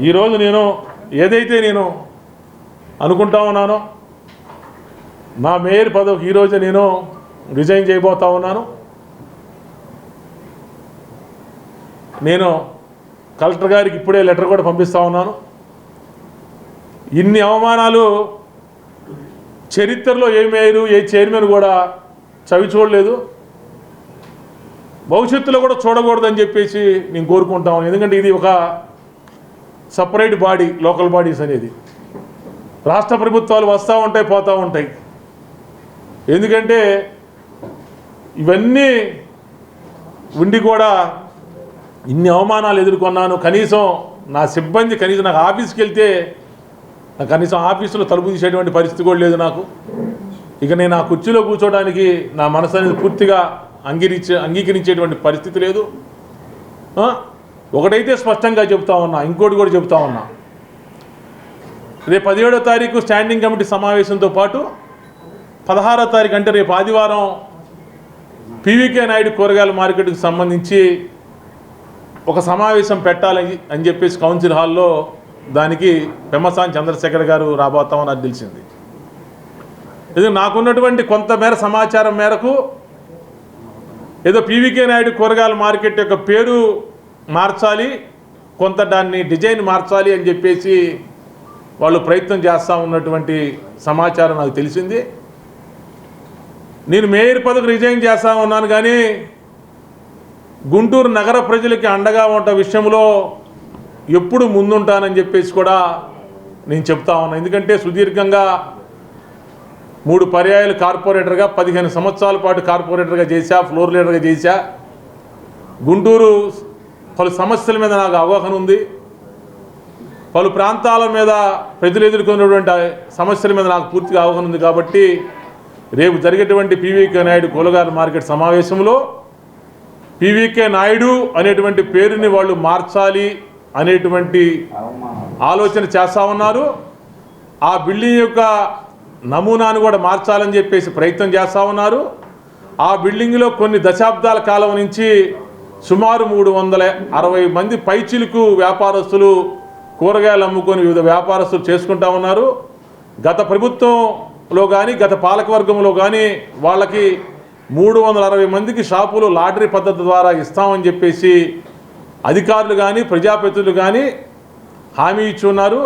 ఈరోజు నేను ఏదైతే నేను అనుకుంటా ఉన్నానో నా మేయర్ పదవికి ఈరోజు నేను రిజైన్ చేయబోతా ఉన్నాను. నేను కలెక్టర్ గారికి ఇప్పుడే లెటర్ కూడా పంపిస్తూ ఉన్నాను. ఇన్ని అవమానాలు చరిత్రలో ఏ మేయరు ఏ చైర్మన్ కూడా చవి చూడలేదు, భవిష్యత్తులో కూడా చూడకూడదని చెప్పేసి నేను కోరుకుంటాను. ఎందుకంటే ఇది ఒక సపరేట్ బాడీ, లోకల్ బాడీస్ అనేది రాష్ట్ర ప్రభుత్వాలు వస్తూ ఉంటాయి, పోతూ ఉంటాయి. ఎందుకంటే ఇవన్నీ ఉండి కూడా ఇన్ని అవమానాలు ఎదుర్కొన్నాను. కనీసం నా సిబ్బంది కనీసం నాకు ఆఫీస్కి వెళ్తే నాకు కనీసం ఆఫీసులో తలుపు తీసేటువంటి పరిస్థితి కూడా లేదు నాకు. ఇక నేను ఆ కుర్చీలో కూర్చోడానికి నా మనసు అనేది పూర్తిగా అంగీకరించేటువంటి పరిస్థితి లేదు. ఒకటైతే స్పష్టంగా చెప్తా ఉన్నా, ఇంకోటి కూడా చెప్తా ఉన్నా. రేపు 17వ తారీఖు స్టాండింగ్ కమిటీ సమావేశంతో పాటు 16వ తారీఖు అంటే రేపు ఆదివారం పీవీకే నాయుడు కూరగాయల మార్కెట్కి సంబంధించి ఒక సమావేశం పెట్టాలని అని చెప్పేసి కౌన్సిల్ హాల్లో దానికి పెమ్మసాని చంద్రశేఖర్ గారు రాబోతామని నాకు తెలిసింది. ఇది నాకున్నటువంటి కొంతమేర సమాచారం మేరకు ఏదో పీవీకే నాయుడు కూరగాయల మార్కెట్ యొక్క పేరు మార్చాలి, కొంత దాన్ని డిజైన్ మార్చాలి అని చెప్పేసి వాళ్ళు ప్రయత్నం చేస్తూ ఉన్నటువంటి సమాచారం నాకు తెలిసింది. నేను మేయర్ పదవికి రిజైన్ చేస్తూ ఉన్నాను, కానీ గుంటూరు నగర ప్రజలకి అండగా ఉన్న విషయంలో ఎప్పుడు ముందుంటానని చెప్పేసి కూడా నేను చెప్తా ఉన్నాను. ఎందుకంటే సుదీర్ఘంగా 3 పర్యాయాలు కార్పొరేటర్గా 15 సంవత్సరాల పాటు కార్పొరేటర్గా చేశా, ఫ్లోర్ లీడర్గా చేశా. గుంటూరు పలు సమస్యల మీద నాకు అవగాహన ఉంది, పలు ప్రాంతాల మీద ప్రజలు ఎదుర్కొన్నటువంటి సమస్యల మీద నాకు పూర్తిగా అవగాహన ఉంది. కాబట్టి రేపు జరిగేటువంటి పీవీకే నాయుడు కూరగాయల మార్కెట్ సమావేశంలో పీవీకే నాయుడు అనేటువంటి పేరుని వాళ్ళు మార్చాలి అనేటువంటి ఆలోచన చేస్తూ ఉన్నారు. ఆ బిల్డింగ్ యొక్క నమూనాను కూడా మార్చాలని చెప్పేసి ప్రయత్నం చేస్తూ ఉన్నారు. ఆ బిల్డింగ్లో కొన్ని దశాబ్దాల కాలం నుంచి సుమారు 360 మంది పైచిలుకు వ్యాపారస్తులు కూరగాయలు అమ్ముకొని వివిధ వ్యాపారస్తులు చేసుకుంటా ఉన్నారు. గత ప్రభుత్వంలో కానీ గత పాలకవర్గంలో కానీ వాళ్ళకి 360 మందికి షాపులు లాటరీ పద్ధతి ద్వారా ఇస్తామని చెప్పేసి అధికారులు కానీ ప్రజాప్రతినిధులు కానీ హామీ ఇచ్చి ఉన్నారు.